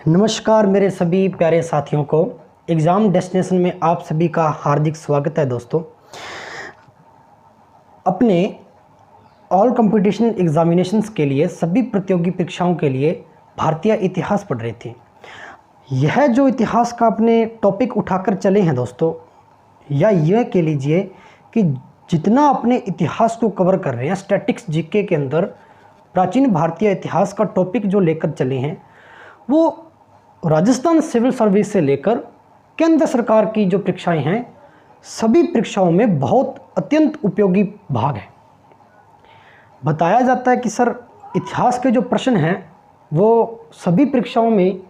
नमस्कार मेरे सभी प्यारे साथियों को एग्ज़ाम डेस्टिनेशन में आप सभी का हार्दिक स्वागत है। दोस्तों, अपने ऑल कंपटीशन एग्जामिनेशंस के लिए सभी प्रतियोगी परीक्षाओं के लिए भारतीय इतिहास पढ़ रहे थे। यह जो इतिहास का अपने टॉपिक उठाकर चले हैं दोस्तों, या यह कह लीजिए कि जितना अपने इतिहास को कवर कर रहे हैं स्टैटिक्स जीके के अंदर प्राचीन भारतीय इतिहास का टॉपिक जो लेकर चले हैं वो राजस्थान सिविल सर्विस से लेकर केंद्र सरकार की जो परीक्षाएं हैं सभी परीक्षाओं में बहुत अत्यंत उपयोगी भाग है। बताया जाता है कि सर इतिहास के जो प्रश्न हैं वो सभी परीक्षाओं में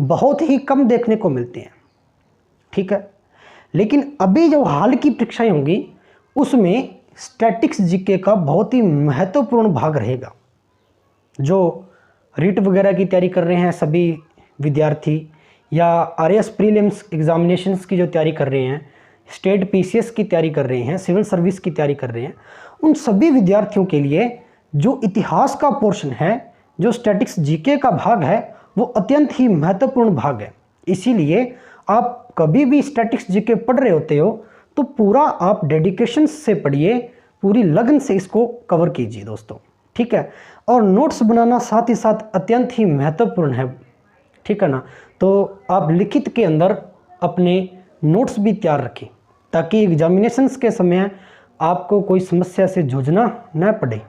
बहुत ही कम देखने को मिलते हैं, ठीक है, लेकिन अभी जो हाल की परीक्षाएं होंगी उसमें स्टैटिक्स जीके का बहुत ही महत्वपूर्ण भाग रहेगा। जो रीट वगैरह की तैयारी कर रहे हैं सभी विद्यार्थी या आरएएस प्रीलिम्स एग्जामिनेशंस की जो तैयारी कर रहे हैं, स्टेट पीसीएस की तैयारी कर रहे हैं, सिविल सर्विस की तैयारी कर रहे हैं, उन सभी विद्यार्थियों के लिए जो इतिहास का पोर्शन है, जो स्टैटिक्स जीके का भाग है, वो अत्यंत ही महत्वपूर्ण भाग है। इसीलिए आप कभी भी स्टैटिक्स जीके पढ़ रहे होते हो तो पूरा आप डेडिकेशन से पढ़िए, पूरी लगन से इसको कवर कीजिए दोस्तों, ठीक है। और नोट्स बनाना साथ ही साथ अत्यंत ही महत्वपूर्ण है, ठीक है ना। तो आप लिखित के अंदर अपने नोट्स भी तैयार रखें ताकि एग्जामिनेशंस के समय आपको कोई समस्या से जूझना न पड़े।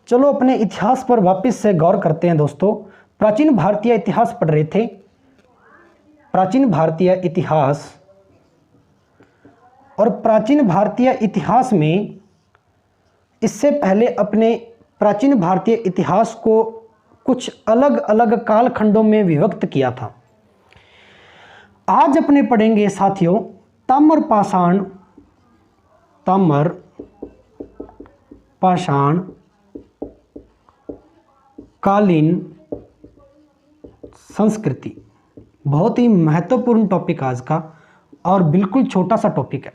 चलो अपने इतिहास पर वापस से गौर करते हैं दोस्तों। प्राचीन भारतीय इतिहास पढ़ रहे थे। प्राचीन भारतीय इतिहास, और प्राचीन भारतीय इतिहास में इससे पहले अपने प्राचीन भारतीय इतिहास को कुछ अलग अलग कालखंडों में विभक्त किया था। आज अपने पढ़ेंगे साथियों ताम्र पाषाण कालीन संस्कृति। बहुत ही महत्वपूर्ण टॉपिक आज का और बिल्कुल छोटा सा टॉपिक है।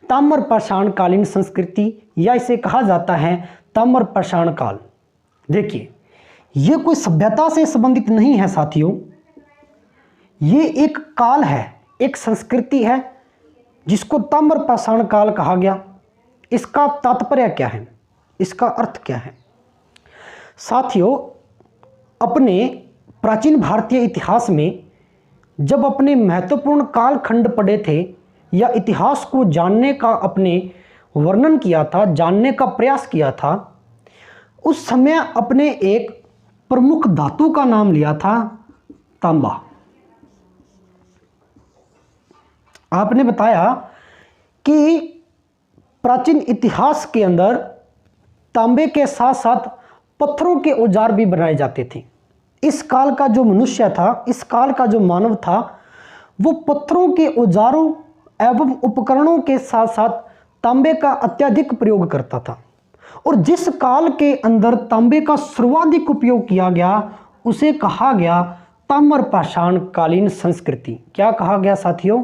ताम्र पाषाण कालीन संस्कृति, या इसे कहा जाता है ताम्र पाषाण काल। देखिए, ये कोई सभ्यता से संबंधित नहीं है साथियों, ये एक काल है, एक संस्कृति है जिसको ताम्र पाषाण काल कहा गया। इसका तात्पर्य क्या है, इसका अर्थ क्या है साथियों? अपने प्राचीन भारतीय इतिहास में जब अपने महत्वपूर्ण कालखंड पढ़े थे या इतिहास को जानने का अपने वर्णन किया था, जानने का प्रयास किया था, उस समय अपने एक प्रमुख धातु का नाम लिया था तांबा। आपने बताया कि प्राचीन इतिहास के अंदर तांबे के साथ साथ पत्थरों के औजार भी बनाए जाते थे। इस काल का जो मनुष्य था, इस काल का जो मानव था, वो पत्थरों के औजारों एवं उपकरणों के साथ साथ तांबे का अत्यधिक प्रयोग करता था। और जिस काल के अंदर तांबे का सर्वाधिक उपयोग किया गया उसे कहा गया ताम्र पाषाण कालीन संस्कृति। क्या कहा गया साथियों?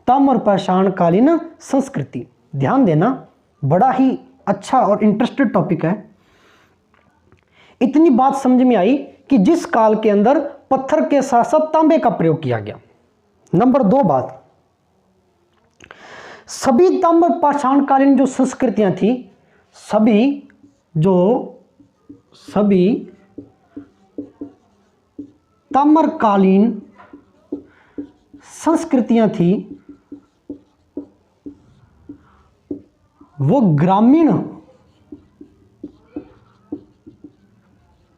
ताम्र पाषाण कालीन संस्कृति। ध्यान देना, बड़ा ही अच्छा और इंटरेस्टेड टॉपिक है। इतनी बात समझ में आई कि जिस काल के अंदर पत्थर के साथ साथ तांबे का प्रयोग किया गया। नंबर 2 बात, सभी ताम्र पाषाण कालीन जो संस्कृतियां थी, सभी ताम्रकालीन संस्कृतियां थी वो ग्रामीण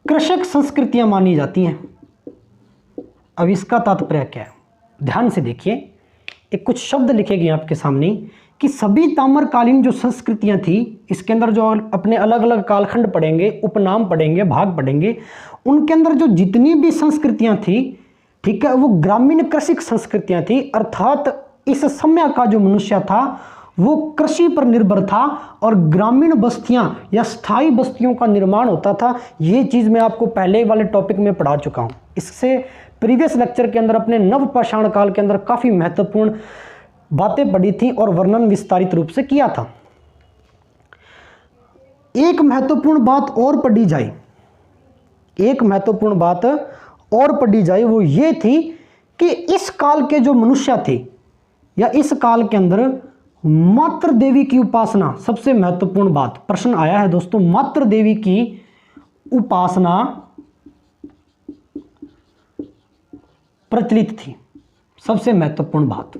कृषक संस्कृतियां मानी जाती हैं। अब इसका तात्पर्य क्या है? ध्यान से देखिए, एक कुछ शब्द लिखे गए आपके सामने कि सभी ताम्रकालीन जो संस्कृतियां थी, इसके अंदर जो अपने अलग अलग कालखंड पढ़ेंगे, उपनाम पढ़ेंगे, भाग पढ़ेंगे, उनके अंदर जो जितनी भी संस्कृतियां थी, ठीक है, वो ग्रामीण कृषिक संस्कृतियां थी। अर्थात इस समय का जो मनुष्य था वो कृषि पर निर्भर था और ग्रामीण बस्तियां या स्थायी बस्तियों का निर्माण होता था। ये चीज़ मैं आपको पहले वाले टॉपिक में पढ़ा चुका हूँ। इससे प्रीवियस लेक्चर के अंदर अपने नव पाषाण काल के अंदर काफ़ी महत्वपूर्ण बातें पढ़ी थी और वर्णन विस्तारित रूप से किया था। एक महत्वपूर्ण बात और पढ़ी जाए, एक महत्वपूर्ण बात और पढ़ी जाए वो ये थी कि इस काल के जो मनुष्य थे या इस काल के अंदर मातृ देवी की उपासना, सबसे महत्वपूर्ण बात प्रश्न आया है दोस्तों, मातृ देवी की उपासना प्रचलित थी। सबसे महत्वपूर्ण बात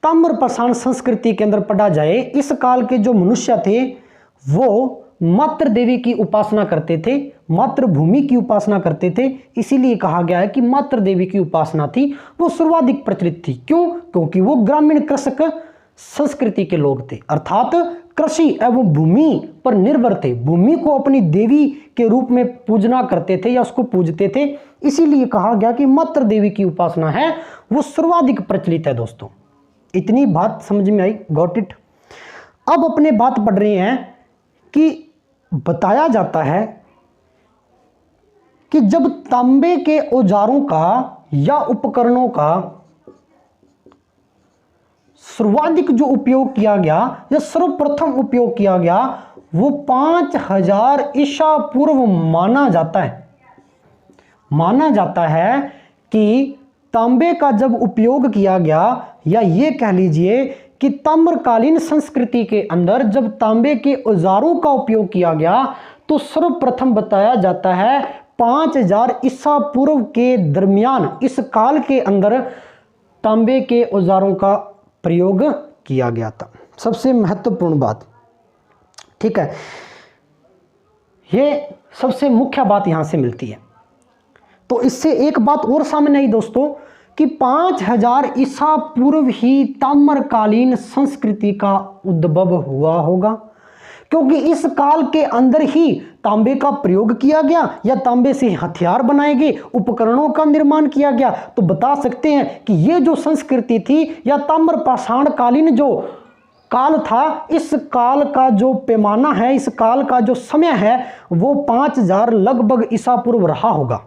ताम्र पाषाण संस्कृति के अंदर पढ़ा जाए, इस काल के जो मनुष्य थे वो मातृ देवी की उपासना करते थे, मातृभूमि की उपासना करते थे। इसीलिए कहा गया है कि मातृ देवी की उपासना थी वो सर्वाधिक प्रचलित थी। क्यों? क्योंकि वो ग्रामीण कृषक संस्कृति के लोग थे, अर्थात कृषि एवं भूमि पर निर्भर थे, भूमि को अपनी देवी के रूप में पूजना करते थे या उसको पूजते थे। इसीलिए कहा गया कि मातृ देवी की उपासना है वो सर्वाधिक प्रचलित है। दोस्तों इतनी बात समझ में आई, गॉट इट। अब अपने बात पढ़ रहे हैं कि बताया जाता है कि जब तांबे के औजारों का या उपकरणों का सर्वाधिक जो उपयोग किया गया या सर्वप्रथम उपयोग किया गया वो 5000 ईसा पूर्व माना जाता है। माना जाता है कि तांबे का जब उपयोग किया गया, या ये कह लीजिए कि ताम्रकालीन संस्कृति के अंदर जब तांबे के औजारों का उपयोग किया गया तो सर्वप्रथम बताया जाता है 5000 ईसा पूर्व के दरमियान इस काल के अंदर तांबे के औजारों का प्रयोग किया गया था। सबसे महत्वपूर्ण बात, ठीक है, ये सबसे मुख्य बात यहां से मिलती है। तो इससे एक बात और सामने आई दोस्तों कि 5000 ईसा पूर्व ही ताम्रकालीन संस्कृति का उद्भव हुआ होगा, क्योंकि इस काल के अंदर ही तांबे का प्रयोग किया गया या तांबे से हथियार बनाए गए, उपकरणों का निर्माण किया गया। तो बता सकते हैं कि ये जो संस्कृति थी या ताम्र पाषाण कालीन जो काल था, इस काल का जो पैमाना है, इस काल का जो समय है वो 5000 लगभग ईसा पूर्व रहा होगा।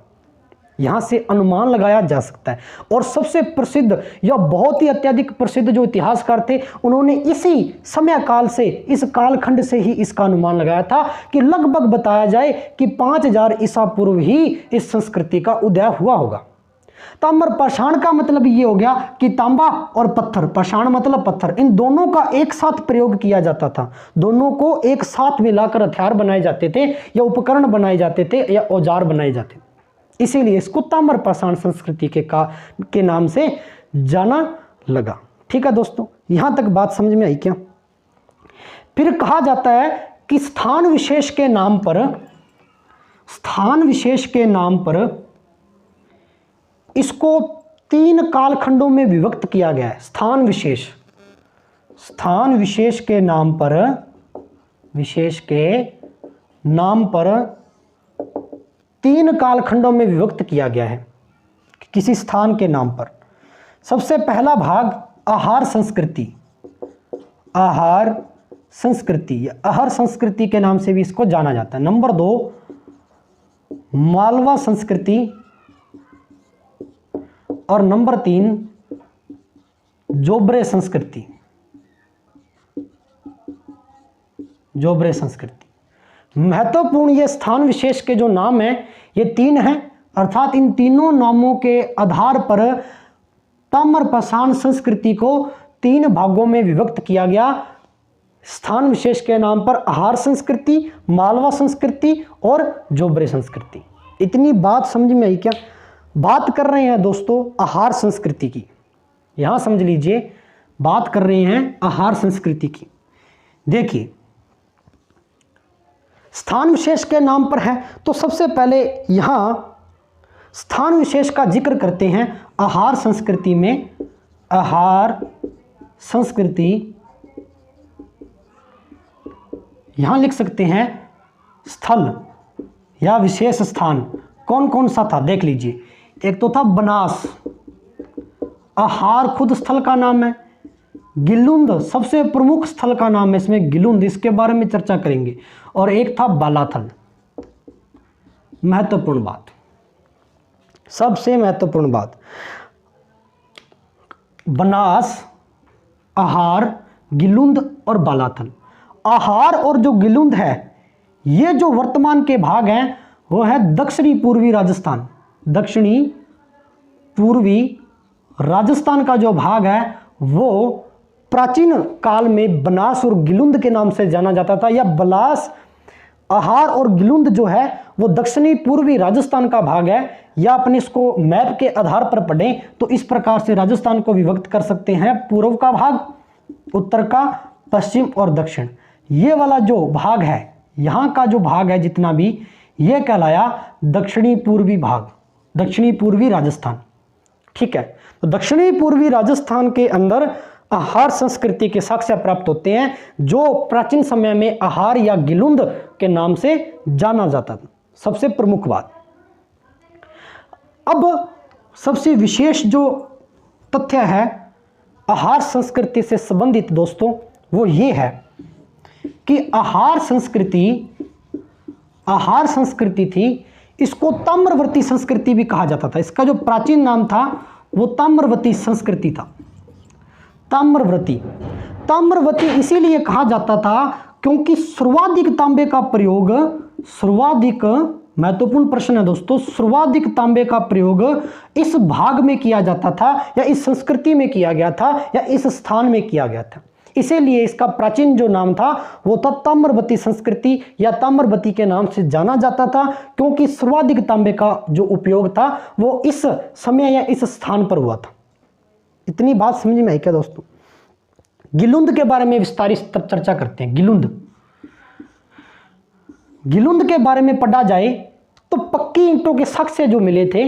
यहां से अनुमान लगाया जा सकता है। और सबसे प्रसिद्ध या बहुत ही अत्यधिक प्रसिद्ध जो इतिहासकार थे उन्होंने इसी समय काल से, इस कालखंड से ही इसका अनुमान लगाया था कि लगभग बताया जाए कि 5000 ईसा पूर्व ही इस संस्कृति का उदय हुआ होगा। ताम्र पाषाण का मतलब ये हो गया कि तांबा और पत्थर, पाषाण मतलब पत्थर, इन दोनों का एक साथ प्रयोग किया जाता था। दोनों को एक साथ मिलाकर हथियार बनाए जाते थे या उपकरण बनाए जाते थे या औजार बनाए जाते थे। इसीलिए इसको ताम्र पाषाण संस्कृति के नाम से जाना लगा। ठीक है दोस्तों, यहां तक बात समझ में आई क्या? फिर कहा जाता है कि स्थान विशेष के नाम पर इसको 3 कालखंडों में विभक्त किया गया है। स्थान विशेष के नाम पर 3 कालखंडों में विभक्त किया गया है किसी स्थान के नाम पर। सबसे पहला भाग आहार संस्कृति या आहार संस्कृति के नाम से भी इसको जाना जाता है। नंबर 2 मालवा संस्कृति और नंबर 3 जोबरे संस्कृति। महत्वपूर्ण ये स्थान विशेष के जो नाम हैं ये 3 हैं, अर्थात इन तीनों नामों के आधार पर ताम्र पाषाण संस्कृति को 3 भागों में विभक्त किया गया। स्थान विशेष के नाम पर आहार संस्कृति, मालवा संस्कृति और जोबरे संस्कृति। इतनी बात समझ में आई क्या? बात कर रहे हैं दोस्तों आहार संस्कृति की। यहां समझ लीजिए, बात कर रहे हैं आहार संस्कृति की। देखिए, स्थान विशेष के नाम पर है तो सबसे पहले यहां स्थान विशेष का जिक्र करते हैं। आहार संस्कृति में यहां लिख सकते हैं स्थल या विशेष स्थान। कौन कौन सा था देख लीजिए। एक तो था बनास, आहार खुद स्थल का नाम है। गिलुंद सबसे प्रमुख स्थल का नाम है इसमें, गिलुंद, इसके बारे में चर्चा करेंगे। और एक था बालाथल। महत्वपूर्ण बात, सबसे महत्वपूर्ण बात, बनास, आहार, गिलुंद और बालाथल। आहार और जो गिलुंद है ये जो वर्तमान के भाग हैं वो है दक्षिणी पूर्वी राजस्थान। दक्षिणी पूर्वी राजस्थान का जो भाग है वो प्राचीन काल में बनास और गिलुंद के नाम से जाना जाता था, या बलास, आहार और गिलुंद जो है वो दक्षिणी पूर्वी राजस्थान का भाग है। या अपने इसको मैप के आधार पर पढ़ें तो इस प्रकार से राजस्थान को विभक्त कर सकते हैं, पूर्व का भाग, उत्तर का, पश्चिम और दक्षिण। ये वाला जो भाग है, यहाँ का जो भाग है जितना भी, ये कहलाया दक्षिणी पूर्वी भाग, दक्षिणी पूर्वी राजस्थान। ठीक है, तो दक्षिणी पूर्वी राजस्थान के अंदर आहार संस्कृति के साक्ष्य प्राप्त होते हैं, जो प्राचीन समय में आहार या गिलुंद के नाम से जाना जाता था। सबसे प्रमुख बात। अब सबसे विशेष जो तथ्य है आहार संस्कृति से संबंधित दोस्तों, वो ये है कि आहार संस्कृति थी, इसको ताम्रवर्ती संस्कृति भी कहा जाता था। इसका जो प्राचीन नाम था वो ताम्रवर्ती संस्कृति था। ताम्रवर्ती इसीलिए कहा जाता था क्योंकि सर्वाधिक तांबे का प्रयोग, सर्वाधिक महत्वपूर्ण प्रश्न है दोस्तों, सर्वाधिक तांबे का प्रयोग इस भाग में किया जाता था, या इस संस्कृति में किया गया था, या इस स्थान में किया गया था। इसीलिए इसका प्राचीन जो नाम था वो था ताम्रवर्ती संस्कृति, या ताम्रवर्ती के नाम से जाना जाता था, क्योंकि सर्वाधिक तांबे का जो उपयोग था वो इस समय या इस स्थान पर हुआ था। इतनी बात समझ में आई क्या दोस्तों? गिलुंद के बारे में विस्तारित चर्चा करते हैं। गिलुंद के बारे में पढ़ा जाए तो पक्की ईंटों के साक्ष्य जो मिले थे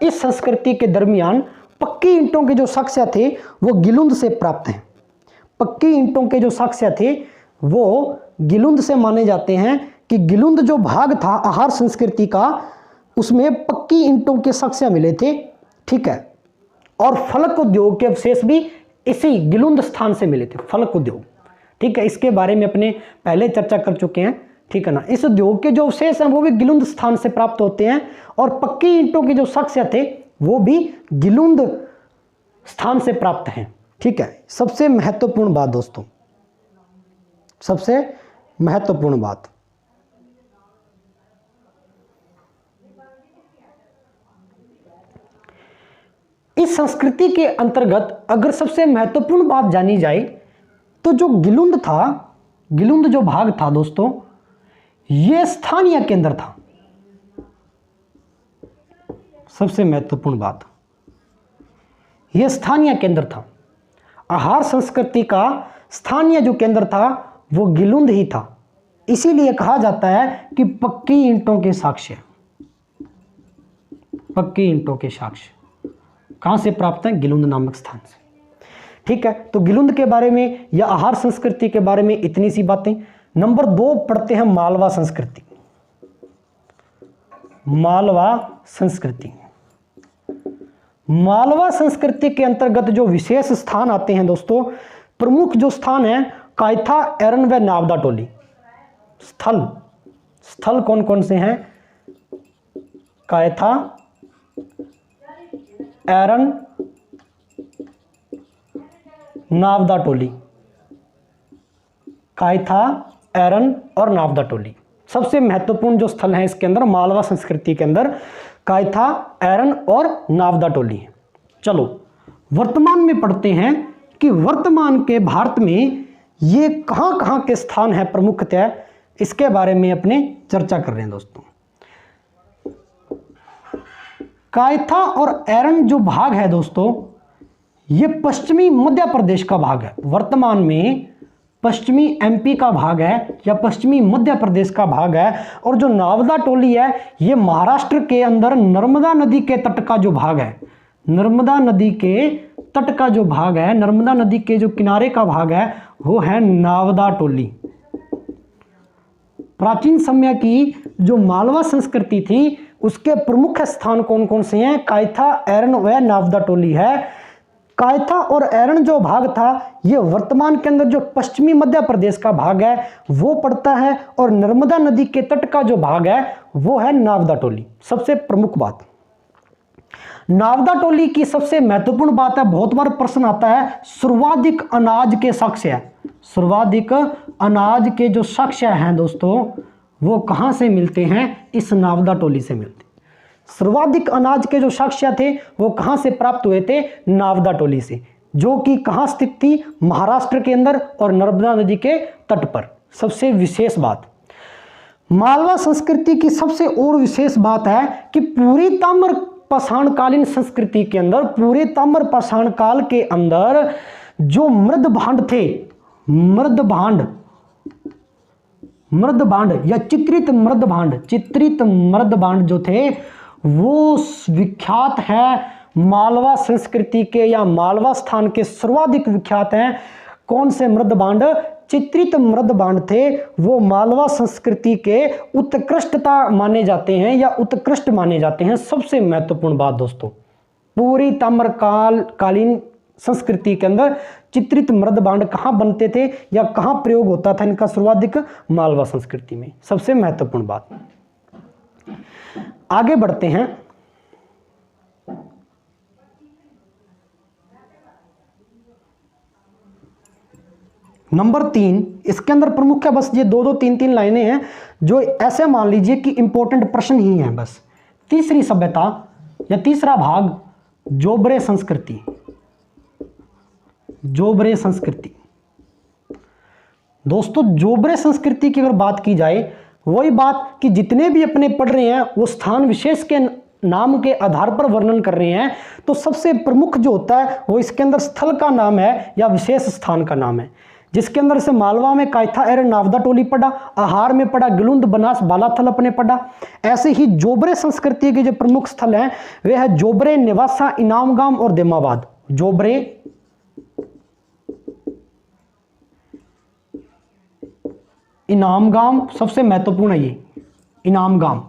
इस संस्कृति के दरमियान, पक्की ईंटों के जो साक्ष्य थे वो गिलुंद से प्राप्त हैं। पक्की ईंटों के जो साक्ष्य थे वो गिलुंद से माने जाते हैं कि गिलुंद जो भाग था आहार संस्कृति का, उसमें पक्की ईंटों के साक्ष्य मिले थे। ठीक है, और फलक उद्योग के अवशेष भी इसी गिलुंद स्थान से मिले थे, फलक उद्योग। ठीक है, इसके बारे में अपने पहले चर्चा कर चुके हैं। ठीक है ना, इस उद्योग के जो अवशेष हैं वो भी गिलुंद स्थान से प्राप्त होते हैं, और पक्की ईंटों के जो साक्ष्य थे वो भी गिलुंद स्थान से प्राप्त हैं। ठीक है, सबसे महत्वपूर्ण बात दोस्तों, सबसे महत्वपूर्ण बात, इस संस्कृति के अंतर्गत अगर सबसे महत्वपूर्ण बात जानी जाए तो जो गिलुंद था, गिलुंद जो भाग था दोस्तों, यह स्थानीय केंद्र था। सबसे महत्वपूर्ण बात, यह स्थानीय केंद्र था। आहार संस्कृति का स्थानीय जो केंद्र था वो गिलुंद ही था। इसीलिए कहा जाता है कि पक्की ईंटों के साक्ष्य, पक्की ईंटों के साक्ष्य कहां से प्राप्त है? गिलुंद नामक स्थान से। ठीक है, तो गिलुंद के बारे में या आहार संस्कृति के बारे में इतनी सी बातें। नंबर 2 पढ़ते हैं मालवा संस्कृति। मालवा संस्कृति, मालवा संस्कृति के अंतर्गत जो विशेष स्थान आते हैं दोस्तों, प्रमुख जो स्थान है कायथा, एरन व नावदा टोली। स्थल कौन कौन से हैं? कायथा, एरन, नावदा टोली। कायथा, एरन और नावदा टोली सबसे महत्वपूर्ण जो स्थल हैं इसके अंदर, मालवा संस्कृति के अंदर कायथा, एरन और नावदा टोली है। चलो वर्तमान में पढ़ते हैं कि वर्तमान के भारत में ये कहां कहां के स्थान है प्रमुखतः, इसके बारे में अपने चर्चा कर रहे हैं दोस्तों। कायथा और एरन जो भाग है दोस्तों, ये पश्चिमी मध्य प्रदेश का भाग है। वर्तमान में पश्चिमी एमपी का भाग है या पश्चिमी मध्य प्रदेश का भाग है। और जो नावदा टोली है ये महाराष्ट्र के अंदर नर्मदा नदी के तट का जो भाग है, नर्मदा नदी के तट का जो भाग है, नर्मदा नदी के जो किनारे का भाग है वो है नावदा टोली। प्राचीन समय की जो मालवा संस्कृति थी उसके प्रमुख स्थान कौन कौन से हैं? कायथा, एरन व नावदा टोली है। कायथा और एरन जो भाग था ये वर्तमान के अंदर जो पश्चिमी मध्य प्रदेश का भाग है वो पड़ता है, और नर्मदा नदी के तट का जो भाग है वो है नावदा टोली। सबसे प्रमुख बात नावदा टोली की सबसे महत्वपूर्ण बात है, बहुत बार प्रश्न आता है, सर्वाधिक अनाज के साक्ष्य है। सर्वाधिक अनाज के जो साक्ष्य हैं दोस्तों वो कहाँ से मिलते हैं? इस नावदा टोली से मिलते। सर्वाधिक अनाज के जो साक्ष्य थे वो कहाँ से प्राप्त हुए थे? नावदा टोली से, जो कि कहाँ स्थित थी? महाराष्ट्र के अंदर और नर्मदा नदी के तट पर। सबसे विशेष बात, मालवा संस्कृति की सबसे और विशेष बात है कि पूरी ताम्र पाषाणकालीन संस्कृति के अंदर, पूरे ताम्र पाषाण काल के अंदर जो मृद भांड थे, मृद भांड या चित्रित मृद भांड जो थे वो विख्यात है मालवा संस्कृति के, या मालवा स्थान के सर्वाधिक विख्यात हैं। कौन से मृद भांड? चित्रित मृद भांड थे। वो मालवा संस्कृति के उत्कृष्टता माने जाते हैं या उत्कृष्ट माने जाते हैं। सबसे महत्वपूर्ण बात दोस्तों, पूरी ताम्रकालीन संस्कृति के अंदर चित्रित मृद भांड कहाँ बनते थे या कहाँ प्रयोग होता था इनका सर्वाधिक? मालवा संस्कृति में। सबसे महत्वपूर्ण बात। आगे बढ़ते हैं। नंबर 3, इसके अंदर प्रमुख है, बस ये 2-3 लाइनें हैं जो ऐसे मान लीजिए कि इंपॉर्टेंट प्रश्न ही हैं बस। तीसरी सभ्यता या तीसरा भाग, जोबरे संस्कृति। जोबरे संस्कृति दोस्तों, जोबरे संस्कृति की अगर बात की जाए, वही बात कि जितने भी अपने पढ़ रहे हैं वो स्थान विशेष के नाम के आधार पर वर्णन कर रहे हैं, तो सबसे प्रमुख जो होता है वो इसके अंदर स्थल का नाम है या विशेष स्थान का नाम है, जिसके अंदर से मालवा में कायथा एवं नावदा टोली पड़ा, आहार में पड़ा गिलुंद, बनास, बालाथल अपने पड़ा। ऐसे ही जोबरे संस्कृति के जो प्रमुख स्थल हैं वे है जोबरे, नेवासा, इनामगाम और देमाबाद। जोबरे, इनामगाम, सबसे महत्वपूर्ण है ये इनामगाम,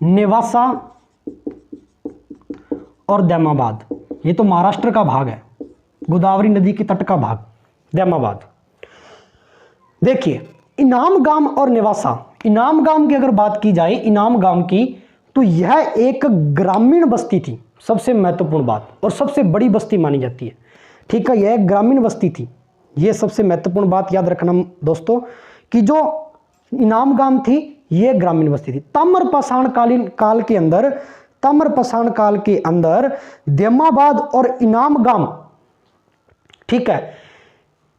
नेवासा और देमाबाद। ये तो महाराष्ट्र का भाग है, गोदावरी नदी के तट का भाग, देमाबाद। देखिए, इनामगाम और नेवासा, इनामगाम की अगर बात की जाए, इनामगाम की, तो यह एक ग्रामीण बस्ती थी। सबसे महत्वपूर्ण बात और सबसे बड़ी बस्ती मानी जाती है। ठीक है, यह एक ग्रामीण बस्ती थी। यह सबसे महत्वपूर्ण बात याद रखना दोस्तों कि जो इनामगाम थी यह ग्रामीण बस्ती थी। ताम्रपाषाण काल के अंदर, ताम्रपाषाण काल के अंदर देमाबाद और इनामगाम, ठीक है,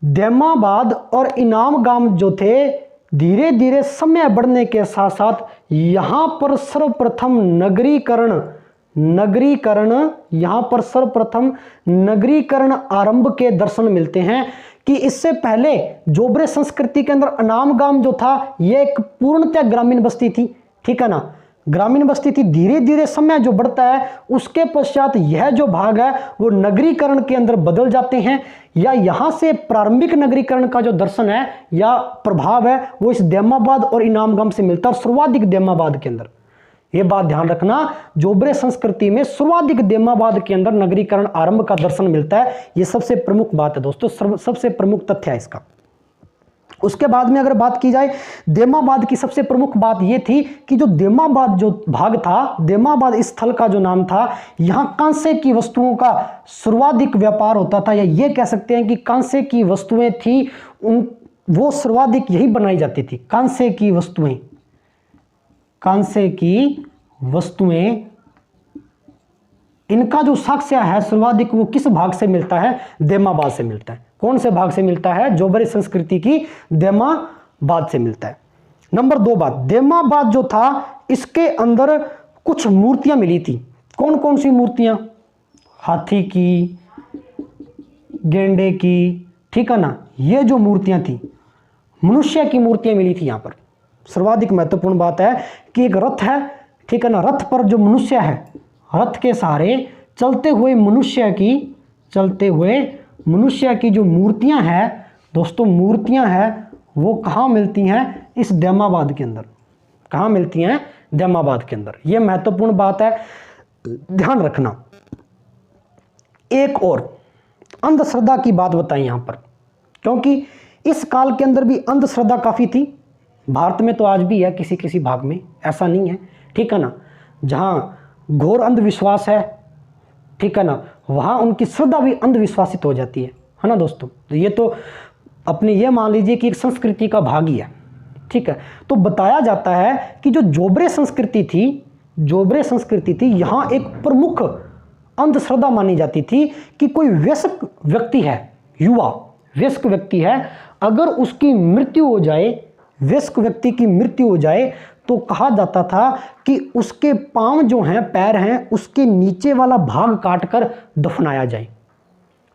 देमाबाद और इनामगाम जो थे, धीरे धीरे समय बढ़ने के साथ साथ यहां पर सर्वप्रथम नगरीकरण आरंभ के दर्शन मिलते हैं। कि इससे पहले जोबरे संस्कृति के अंदर इनामगाम जो था यह एक पूर्णतः ग्रामीण बस्ती थी। ठीक है ना, ग्रामीण बस्ती थी। धीरे धीरे समय जो बढ़ता है उसके पश्चात यह जो भाग है वो नगरीकरण के अंदर बदल जाते हैं, या यहां से प्रारंभिक नगरीकरण का जो दर्शन है या प्रभाव है वो इस देमाबाद और इनामगाम से मिलता है, और सर्वाधिक देमाबाद के अंदर। यह बात ध्यान रखना, जोबरे संस्कृति में सर्वाधिक देमाबाद के अंदर नगरीकरण आरंभ का दर्शन मिलता है। यह सबसे प्रमुख बात है दोस्तों, सबसे प्रमुख तथ्य है इसका। उसके बाद में अगर बात की जाए देमाबाद की, सबसे प्रमुख बात यह थी कि जो देमाबाद जो भाग था, देमाबाद स्थल का जो नाम था, यहां कांसे की वस्तुओं का सर्वाधिक व्यापार होता था, या ये कह सकते हैं कि कांसे की वस्तुएं थी वो सर्वाधिक यही बनाई जाती थी। कांसे की वस्तुएं, इनका जो साक्ष्य है सर्वाधिक वो किस भाग से मिलता है? देमाबाद से मिलता है। कौन से भाग से मिलता है? जोबरे संस्कृति की देमाबाद से मिलता है। नंबर 2 बात, देमाबाद जो था इसके अंदर कुछ मूर्तियां मिली थी। कौन कौन सी मूर्तियां? हाथी की, गेंडे की, ठीक है ना, ये जो मूर्तियां थी, मनुष्य की मूर्तियां मिली थी। यहां पर सर्वाधिक महत्वपूर्ण बात है कि एक रथ है, ठीक है ना, रथ पर जो मनुष्य है, रथ के सहारे चलते हुए मनुष्य की जो मूर्तियां हैं दोस्तों, मूर्तियां हैं वो कहाँ मिलती हैं? इस देमाबाद के अंदर। कहाँ मिलती हैं? देमाबाद के अंदर। यह महत्वपूर्ण बात है, ध्यान रखना। एक और अंधश्रद्धा की बात बताई यहां पर, क्योंकि इस काल के अंदर भी अंधश्रद्धा काफी थी। भारत में तो आज भी है किसी किसी भाग में, ऐसा नहीं है, ठीक है ना। जहां घोर अंधविश्वास है, ठीक है ना, वहां उनकी श्रद्धा भी अंधविश्वासित हो जाती है ना दोस्तों। तो ये तो अपने ये मान लीजिए कि एक संस्कृति का भाग ही है, ठीक है। तो बताया जाता है कि जो जोबरे संस्कृति थी, यहाँ एक प्रमुख अंधश्रद्धा मानी जाती थी कि कोई वयस्क व्यक्ति है, युवा वयस्क व्यक्ति है, अगर उसकी मृत्यु हो जाए, वयस्क व्यक्ति की मृत्यु हो जाए, तो कहा जाता था कि उसके पांव जो हैं, पैर हैं, उसके नीचे वाला भाग काटकर दफनाया जाए।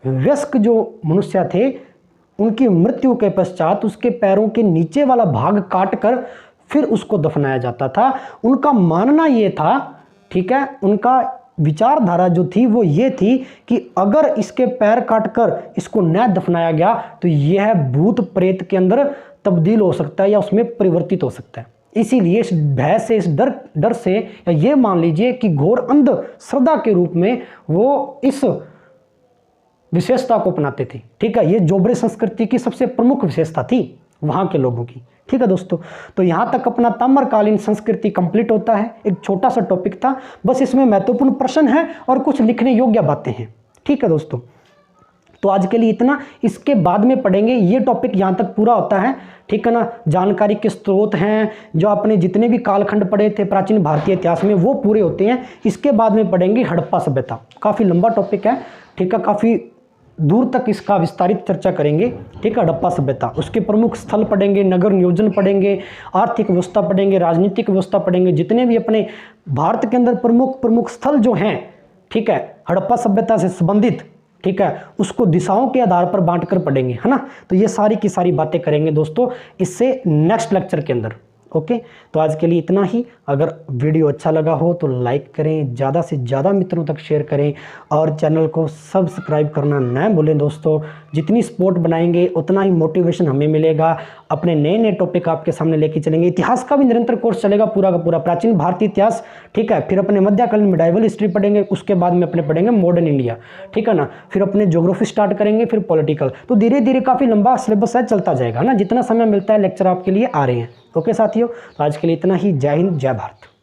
वयस्क जो मनुष्य थे, उनकी मृत्यु के पश्चात उसके पैरों के नीचे वाला भाग काटकर फिर उसको दफनाया जाता था। उनका मानना ये था, ठीक है, उनका विचारधारा जो थी वो ये थी कि अगर इसके पैर काटकर इसको न दफनाया गया तो यह भूत प्रेत के अंदर तब्दील हो सकता है या उसमें परिवर्तित हो सकता है। इसीलिए इस भय से, इस डर से, या ये मान लीजिए कि घोर अंधश्रद्धा के रूप में वो इस विशेषता को अपनाते थे, ठीक है। ये जोबरे संस्कृति की सबसे प्रमुख विशेषता थी वहाँ के लोगों की, ठीक है दोस्तों। तो यहाँ तक अपना ताम्रकालीन संस्कृति कंप्लीट होता है। एक छोटा सा टॉपिक था, बस इसमें महत्वपूर्ण प्रश्न है और कुछ लिखने योग्य बातें हैं, ठीक है दोस्तों। तो आज के लिए इतना, इसके बाद में पढ़ेंगे, ये टॉपिक यहाँ तक पूरा होता है, ठीक है ना। जानकारी के स्रोत हैं, जो आपने जितने भी कालखंड पढ़े थे प्राचीन भारतीय इतिहास में, वो पूरे होते हैं। इसके बाद में पढ़ेंगे हड़प्पा सभ्यता, काफ़ी लंबा टॉपिक है, ठीक है, काफ़ी दूर तक इसका विस्तारित चर्चा करेंगे, ठीक है। हड़प्पा सभ्यता, उसके प्रमुख स्थल पढ़ेंगे, नगर नियोजन पढ़ेंगे, आर्थिक व्यवस्था पढ़ेंगे, राजनीतिक व्यवस्था पढ़ेंगे, जितने भी अपने भारत के अंदर प्रमुख स्थल जो हैं, ठीक है, हड़प्पा सभ्यता से संबंधित, ठीक है, उसको दिशाओं के आधार पर बांटकर पढ़ेंगे, है ना। तो ये सारी की सारी बातें करेंगे दोस्तों इससे नेक्स्ट लेक्चर के अंदर। ओके, तो आज के लिए इतना ही। अगर वीडियो अच्छा लगा हो तो लाइक करें, ज़्यादा से ज़्यादा मित्रों तक शेयर करें और चैनल को सब्सक्राइब करना न भूलें दोस्तों। जितनी सपोर्ट बनाएंगे उतना ही मोटिवेशन हमें मिलेगा, अपने नए नए टॉपिक आपके सामने लेके चलेंगे। इतिहास का भी निरंतर कोर्स चलेगा पूरा का पूरा, प्राचीन भारतीय इतिहास, ठीक है। फिर अपने मध्यकालीन मिडाइवल हिस्ट्री पढ़ेंगे, उसके बाद में अपने पढ़ेंगे मॉडर्न इंडिया, ठीक है ना। फिर अपने ज्योग्राफी स्टार्ट करेंगे, फिर पॉलिटिकल। तो धीरे धीरे काफ़ी लंबा सिलेबस है, चलता जाएगा ना। जितना समय मिलता है लेक्चर आपके लिए आ रहे हैं। ओके साथियों, तो आज के लिए इतना ही। जय हिंद, जय भारत।